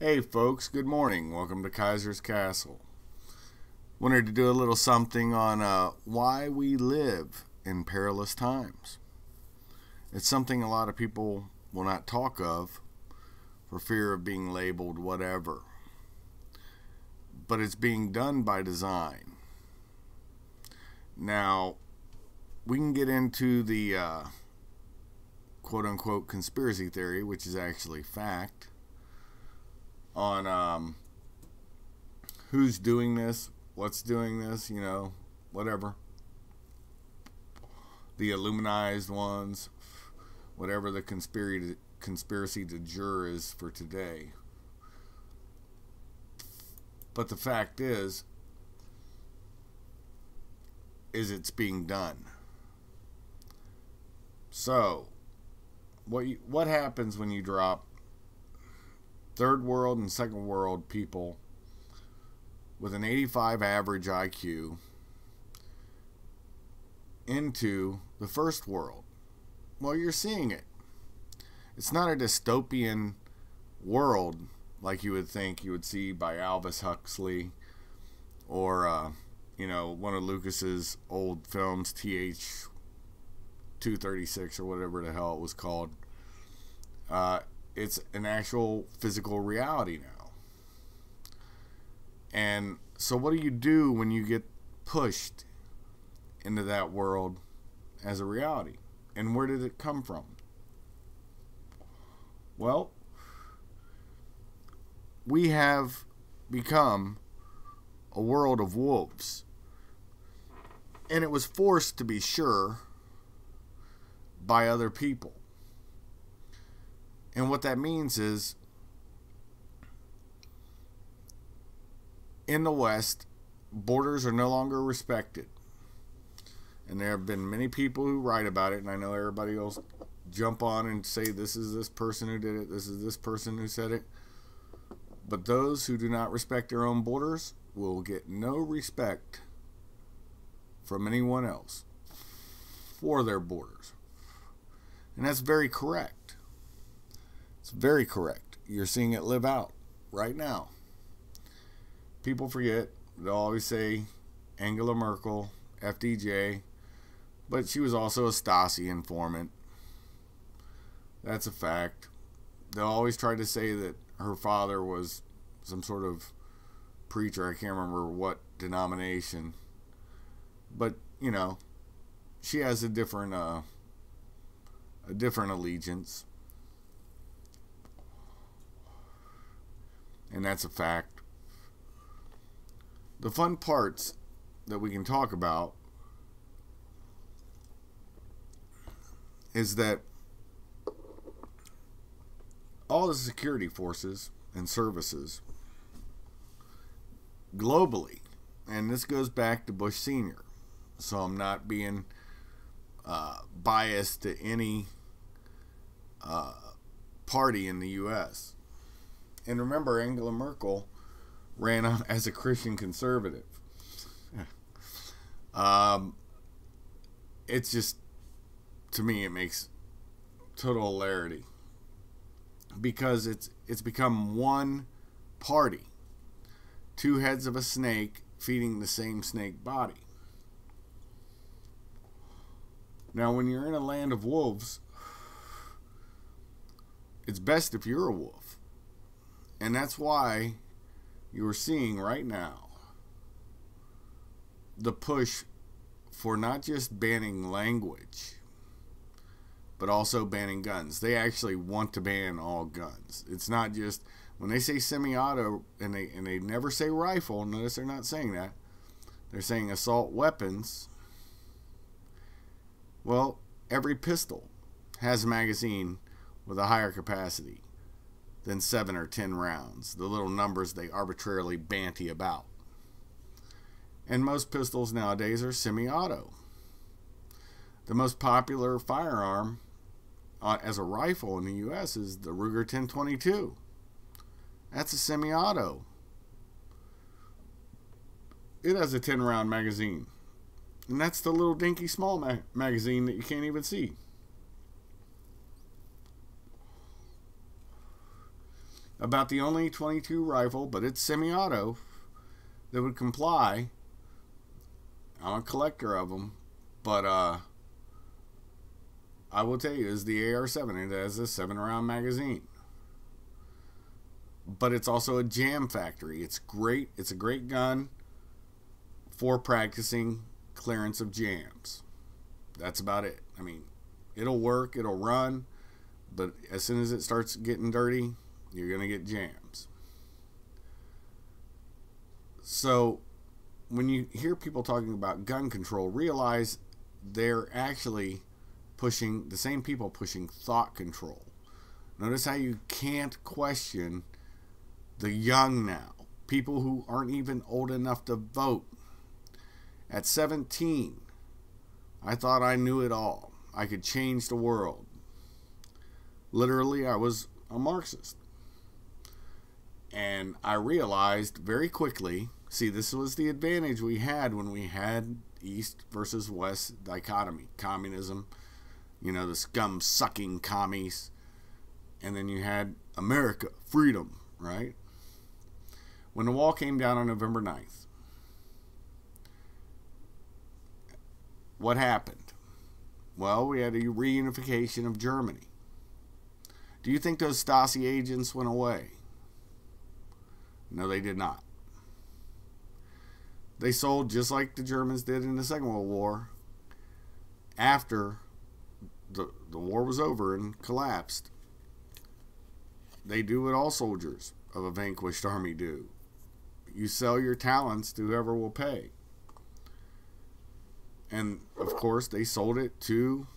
Hey folks, good morning. Welcome to Kaisers Kastle. Wanted to do a little something on why we live in perilous times. It's something a lot of people will not talk of for fear of being labeled whatever. But it's being done by design. Now, we can get into the quote-unquote conspiracy theory, which is actually fact, on who's doing this, what's doing this, whatever. The Illuminized ones, whatever the conspiracy du jour is for today. But the fact is it's being done. So, what happens when you drop third world and second world people with an 85 average IQ into the first world? Well, you're seeing it. It's not a dystopian world like you would think you would see by Aldous Huxley or one of Lucas's old films, TH-236 or whatever the hell it was called. It's an actual physical reality now. And so what do you do when you get pushed into that world as a reality? And where did it come from? Well, we have become a world of wolves. And it was forced, to be sure, by other people. And what that means is, in the West, borders are no longer respected. And there have been many people who write about it, and I know everybody will jump on and say, this is this person who did it, this is this person who said it. But those who do not respect their own borders will get no respect from anyone else for their borders. And that's very correct. It's very correct. You're seeing it live out right now. People forget. They'll always say Angela Merkel, FDJ, but she was also a Stasi informant. That's a fact. They'll always try to say that her father was some sort of preacher. I can't remember what denomination. But, she has a different allegiance. And that's a fact. The fun parts that we can talk about is that all the security forces and services globally, and this goes back to Bush Sr., so I'm not being biased to any party in the U.S. And remember, Angela Merkel ran as a Christian conservative. It's just, to me, it makes total hilarity. Because it's become one party. Two heads of a snake feeding the same snake body. Now, when you're in a land of wolves, it's best if you're a wolf. And that's why you're seeing right now the push for not just banning language, but also banning guns. They actually want to ban all guns. It's not just, when they say semi-auto, and they never say rifle, notice they're not saying that. They're saying assault weapons. Well, every pistol has a magazine with a higher capacity than 7 or 10 rounds, the little numbers they arbitrarily banty about. And most pistols nowadays are semi-auto. The most popular firearm as a rifle in the U.S. is the Ruger 1022. That's a semi-auto. It has a 10-round magazine. And that's the little dinky small magazine that you can't even see. about the only 22 rifle, but it's semi-auto, that would comply. I'm a collector of them, but I will tell you, is the AR-7. It has a 7-round magazine, but it's also a jam factory. It's great. It's a great gun for practicing clearance of jams. That's about it. I mean, it'll work, it'll run, but as soon as it starts getting dirty, you're going to get jams. So when you hear people talking about gun control, realize they're actually pushing, the same people pushing thought control. Notice how you can't question the young now, people who aren't even old enough to vote. At 17, I thought I knew it all. I could change the world. Literally, I was a Marxist. And I realized very quickly, see, this was the advantage we had when we had East versus West dichotomy. Communism, you know, the scum-sucking commies. And then you had America, freedom, right? When the wall came down on November 9th, what happened? Well, we had a reunification of Germany. Do you think those Stasi agents went away? No, they did not. They sold just like the Germans did in the Second World War. After the war was over and collapsed, they do what all soldiers of a vanquished army do. You sell your talents to whoever will pay. And, of course, they sold it to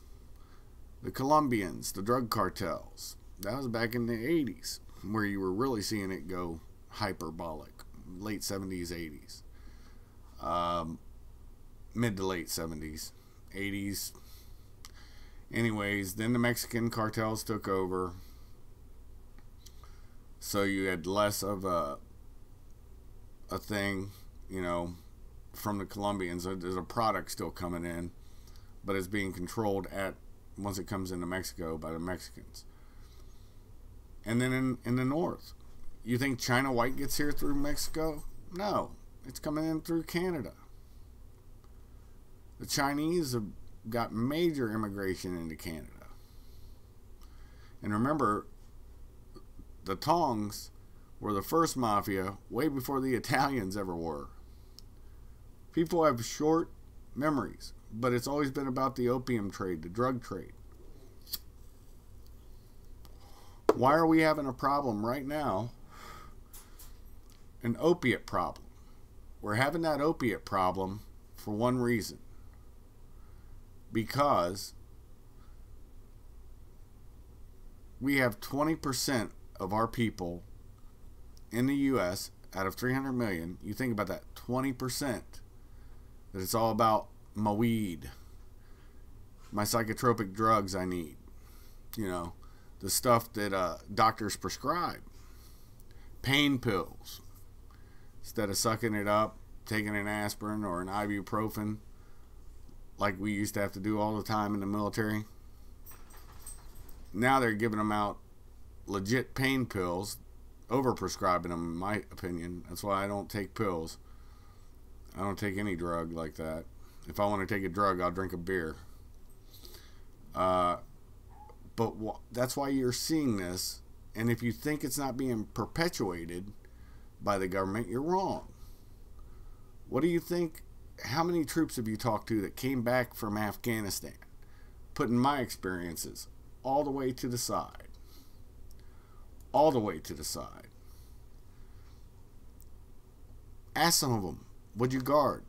the Colombians, the drug cartels. That was back in the 80s, where you were really seeing it go hyperbolic. Late 70s, 80s. Mid to late 70s, 80s. Anyways, then the Mexican cartels took over. So you had less of a thing, you know, from the Colombians. There's a product still coming in, but it's being controlled once it comes into Mexico by the Mexicans. And then in the north, you think China White gets here through Mexico? No, it's coming in through Canada. The Chinese have got major immigration into Canada. And remember, the Tongs were the first mafia way before the Italians ever were. People have short memories, but it's always been about the opium trade, the drug trade. Why are we having a problem right now? An opiate problem. We're having that opiate problem for one reason. Because we have 20% of our people in the U.S. out of 300 million. You think about that, 20%. That it's all about my weed, my psychotropic drugs I need. You know, the stuff that doctors prescribe. Pain pills. Instead of sucking it up, taking an aspirin or an ibuprofen, like we used to have to do all the time in the military. Now they're giving them out legit pain pills, overprescribing them, in my opinion. That's why I don't take pills. I don't take any drug like that. If I want to take a drug, I'll drink a beer. But that's why you're seeing this. And if you think it's not being perpetuated by the government, you're wrong. What do you think? How many troops have you talked to that came back from Afghanistan? Putting my experiences all the way to the side. All the way to the side. Ask some of them, what'd you guard?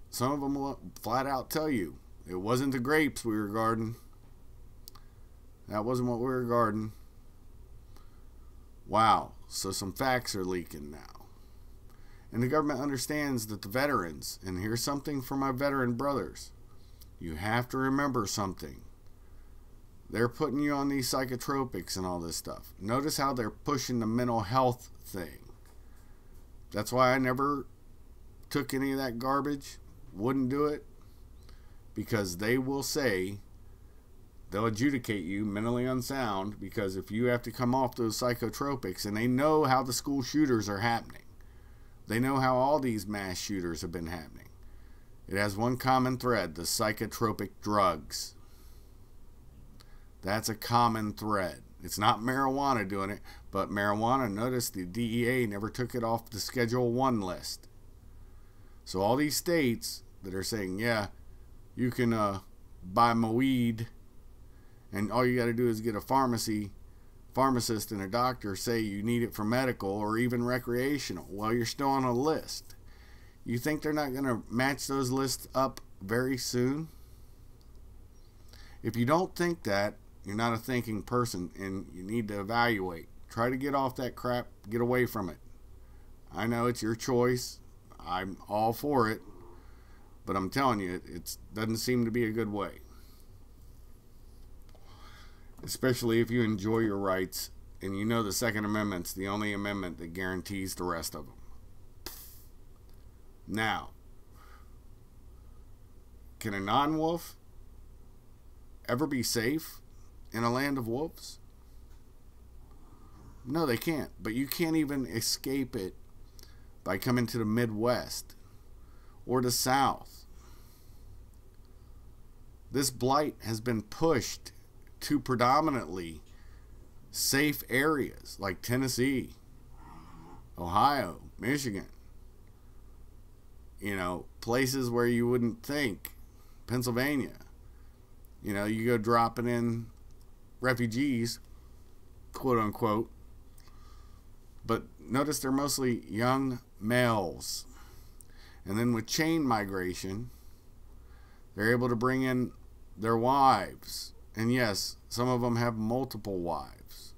Some of them will flat out tell you, it wasn't the grapes we were guarding. That wasn't what we were guarding. Wow, so some facts are leaking now. And the government understands that the veterans, and here's something for my veteran brothers, you have to remember something. They're putting you on these psychotropics and all this stuff. Notice how they're pushing the mental health thing. That's why I never took any of that garbage. Wouldn't do it. Because they will say they'll adjudicate you mentally unsound, because if you have to come off those psychotropics, and they know how the school shooters are happening, they know how all these mass shooters have been happening. It has one common thread: the psychotropic drugs. That's a common thread. It's not marijuana doing it, but marijuana, notice the DEA never took it off the Schedule 1 list. So all these states that are saying, yeah, you can buy my weed, and all you got to do is get a pharmacist and a doctor say you need it for medical or even recreational. Well, you're still on a list. You think they're not going to match those lists up very soon? If you don't think that, you're not a thinking person, and you need to evaluate. Try to get off that crap. Get away from it. I know it's your choice. I'm all for it. But I'm telling you, it doesn't seem to be a good way. Especially if you enjoy your rights and you know the Second Amendment's the only amendment that guarantees the rest of them. Now, can a non-wolf ever be safe in a land of wolves? No, they can't. But you can't even escape it by coming to the Midwest or the South. This blight has been pushed to predominantly safe areas like Tennessee, Ohio, Michigan. You know, places where you wouldn't think. Pennsylvania. You know, you go dropping in refugees, quote unquote. But notice they're mostly young males. And then with chain migration, they're able to bring in their wives. And yes, some of them have multiple wives.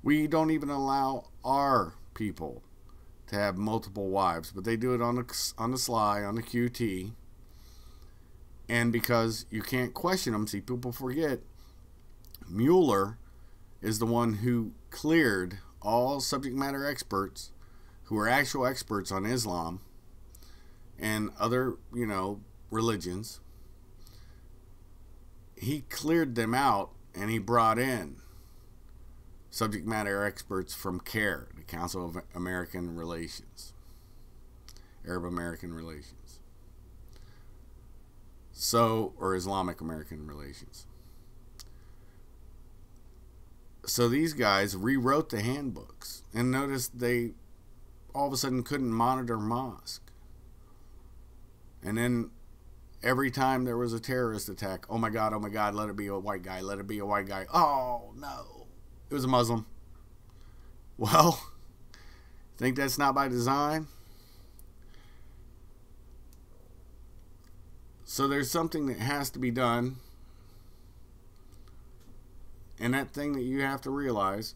We don't even allow our people to have multiple wives, but they do it on the sly, on the QT. And because you can't question them, see, people forget, Mueller is the one who cleared all subject matter experts who are actual experts on Islam and other, you know, religions. He cleared them out, and he brought in subject matter experts from CARE, the Council of American Relations, Arab American Relations, or Islamic American Relations. So these guys rewrote the handbooks, and noticed they all of a sudden couldn't monitor mosque. And then every time there was a terrorist attack, oh my God, let it be a white guy, let it be a white guy. Oh no, it was a Muslim. Well, think that's not by design? So there's something that has to be done. And that thing that you have to realize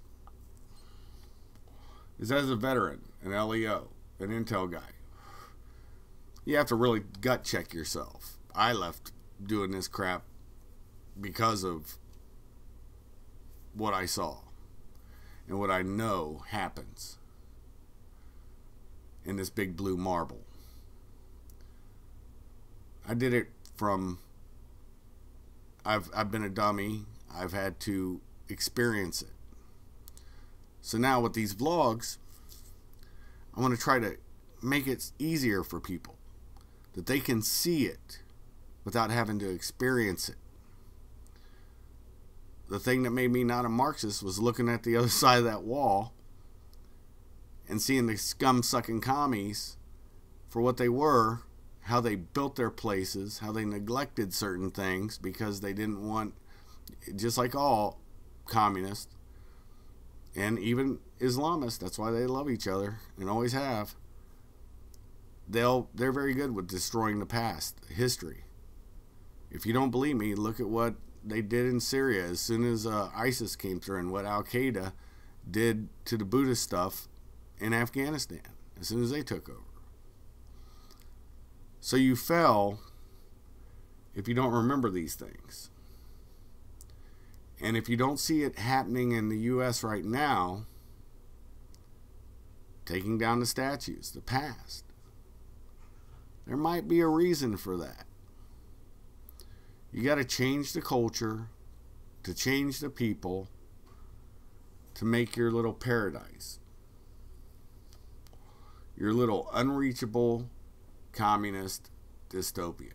is, as a veteran, an LEO, an intel guy, you have to really gut check yourself. I left doing this crap because of what I saw and what I know happens in this big blue marble. I did it from, I've been a dummy. I've had to experience it. So now with these vlogs, I want to try to make it easier for people, that they can see it without having to experience it. The thing that made me not a Marxist was looking at the other side of that wall and seeing the scum-sucking commies for what they were, how they built their places, how they neglected certain things because they didn't want, just like all communists and even Islamists, that's why they love each other and always have. They're very good with destroying the past, history. If you don't believe me, look at what they did in Syria as soon as ISIS came through, and what Al Qaeda did to the Buddhist stuff in Afghanistan as soon as they took over. So you fell if you don't remember these things. And if you don't see it happening in the U.S. right now, taking down the statues, the past, there might be a reason for that. You got to change the culture to change the people to make your little paradise, your little unreachable communist dystopia.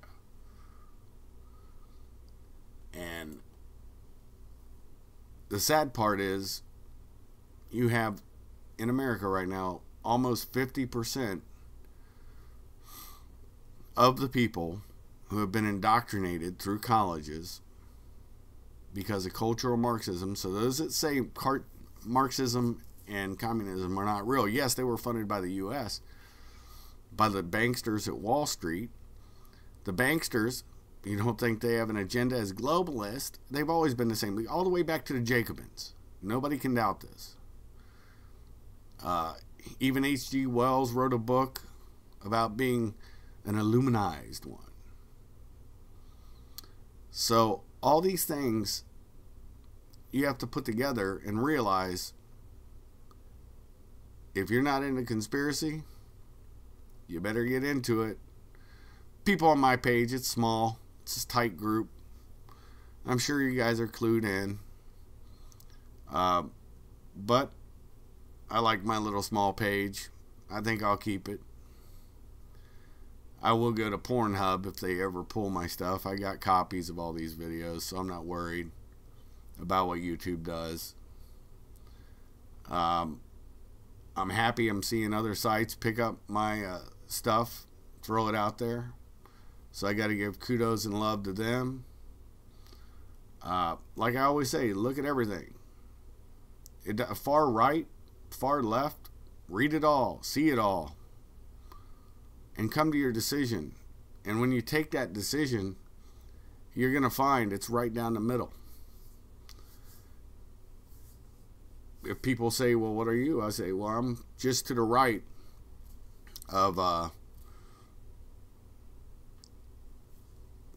And the sad part is, you have in America right now almost 50% of the people who have been indoctrinated through colleges because of cultural Marxism. So those that say Marxism and communism are not real, yes, they were funded by the U.S., by the banksters at Wall Street. The banksters, you don't think they have an agenda as globalist? They've always been the same, all the way back to the Jacobins. Nobody can doubt this. Even H.G. Wells wrote a book about being an Illuminized one. So all these things you have to put together and realize, if you're not into conspiracy, you better get into it. People on my page, it's small, it's a tight group. I'm sure you guys are clued in. But I like my little small page. I think I'll keep it. I will go to Pornhub if they ever pull my stuff. I got copies of all these videos, so I'm not worried about what YouTube does. I'm happy I'm seeing other sites pick up my stuff, throw it out there. So I got to give kudos and love to them. Like I always say, look at everything. Far right, far left, read it all, see it all, and come to your decision. And when you take that decision, you're going to find it's right down the middle. If people say, well, what are you? I say, well, I'm just to the right of,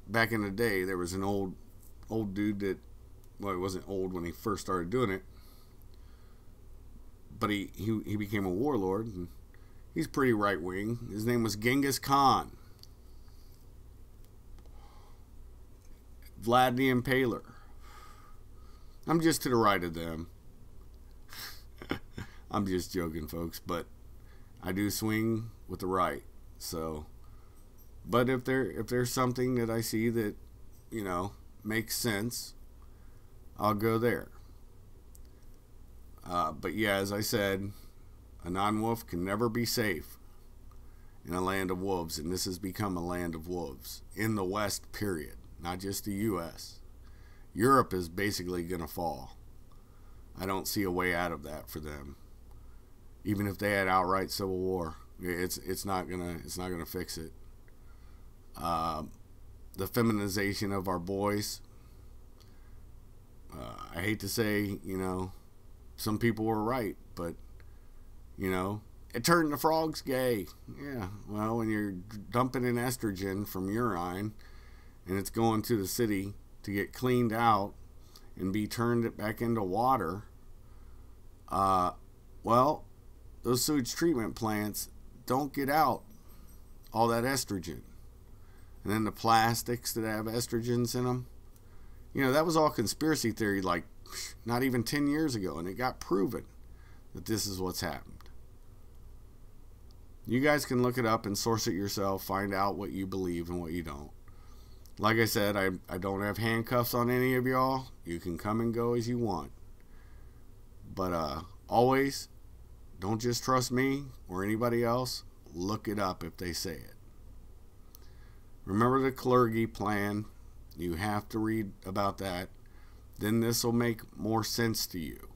back in the day, there was an old dude that, well, he wasn't old when he first started doing it, but he became a warlord, and he's pretty right-wing. His name was Genghis Khan. Vlad the Impaler. I'm just to the right of them. I'm just joking, folks, but I do swing with the right. So, but if there's something that I see that, you know, makes sense, I'll go there. But yeah, as I said, a non-wolf can never be safe in a land of wolves, and this has become a land of wolves in the West, period. Not just the U.S. Europe is basically going to fall. I don't see a way out of that for them. Even if they had outright civil war, it's not gonna fix it. The feminization of our boys. I hate to say, you know, some people were right, but you know, it turned the frogs gay. Yeah, well, when you're dumping in estrogen from urine and it's going to the city to get cleaned out and be turned back into water, well, those sewage treatment plants don't get out all that estrogen. And then the plastics that have estrogens in them, you know, that was all conspiracy theory like not even 10 years ago, and it got proven that this is what's happened. You guys can look it up and source it yourself, find out what you believe and what you don't. Like I said, I don't have handcuffs on any of y'all. You can come and go as you want. But always, don't just trust me or anybody else. Look it up if they say it. Remember the clergy plan. You have to read about that. Then this will make more sense to you.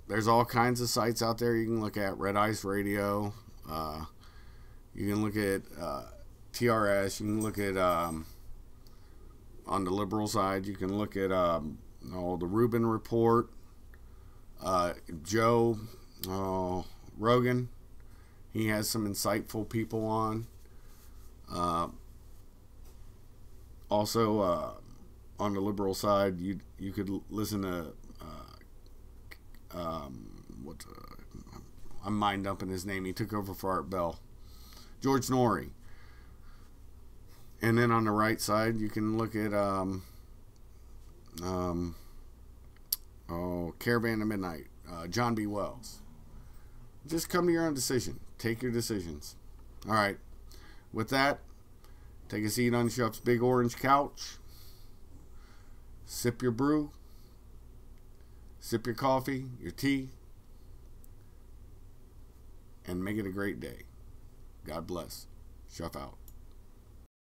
There's all kinds of sites out there you can look at. Red Ice Radio. You can look at TRS. You can look at, on the liberal side, you can look at the Rubin Report. Joe Rogan. He has some insightful people on. Also, on the liberal side, you could listen to I'm mind dumping his name. He took over for Art Bell. George Norrie. And then on the right side, you can look at Caravan of Midnight, John B. Wells. Just come to your own decision. Take your decisions. All right. With that, take a seat on Shup's big orange couch. Sip your brew. Sip your coffee, your tea. And make it a great day. God bless. Shup out.